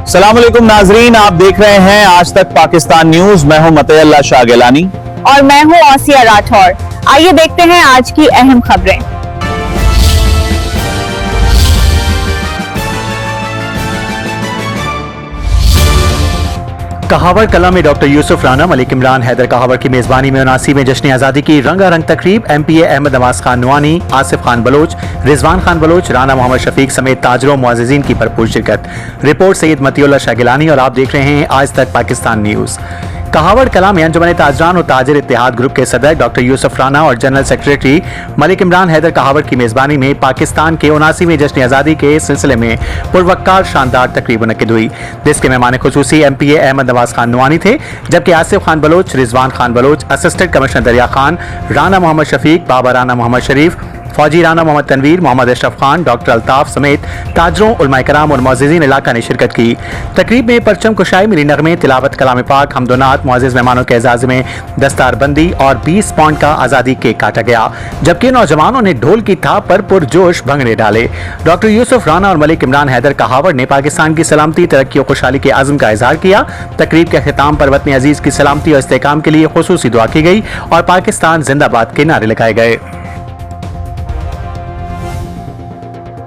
अस्सलामुअलैकुम नाजरीन, आप देख रहे हैं आज तक पाकिस्तान न्यूज। मैं हूं मतयल्ला शाह गिलानी और मैं हूं आसिया राठौर। आइए देखते हैं आज की अहम खबरें। कहावर कला में डॉक्टर यूसुफ राना, मलिक इमरान हैदर कहावर की मेजबानी में 79वें जश्न आज़ादी की रंगारंग तकरीब। MPA अहमद नवाज खान नवानी, आसिफ खान बलोच, रिजवान खान बलोच, राना मोहम्मद शफीक समेत ताजरों मुअज़्ज़िज़ीन की भरपूर शिरकत। रिपोर्ट सैयद मतयल्ला शाह गिलानी और आप देख रहे हैं आज तक पाकिस्तान न्यूज़। कहावर कला में अंजुमन ताजरान और ताजिर इत्तेहाद ग्रुप के सदर डॉक्टर यूसुफ राना और जनरल सेक्रेटरी मलिक इमरान हैदर कहावर की मेजबानी में पाकिस्तान के 79वें जश्न आज़ादी के सिलसिले में पुरवक्कार शानदार तकरीब मुनक्किद हुई, जिसके मेहमान खुसूसी MPA अहमद नवाज खान नवानी थे, जबकि आसिफ खान बलोच, रिजवान खान बलोच, असिस्टेंट कमिश्नर दरिया खान, राना मोहम्मद शफीक, बाबा राना मोहम्मद शरीफ, फौजी राना मोहम्मद तनवीर, मोहम्मद अशरफ खान, डॉक्टर अल्ताफ समेत ताजरों, उलमा कराम और मुअज़्ज़िज़ीन इलाका ने शिरकत की। तकरीब में परचम कुशाई, मिली नगमे, तिलावत कलाम पाक, हमदोनात, मुअज़्ज़िज़ मेहमानों के एजाज़ में दस्तारबंदी और 20 पाउंड का आज़ादी केक काटा गया, जबकि नौजवानों ने ढोल की थाप पर पुरजोश भंगड़े डाले। डॉक्टर यूसुफ राना और मलिक इमरान हैदर कहावर ने पाकिस्तान की सलामती, तरक्की और खुशहाली के आज़म का इजहार किया। तकरीब के अख्ताम पर वतन अजीज़ की सलामती और इस्तेहकाम के लिए खुसूसी दुआ की गई और पाकिस्तान जिंदाबाद के नारे लगाए गए।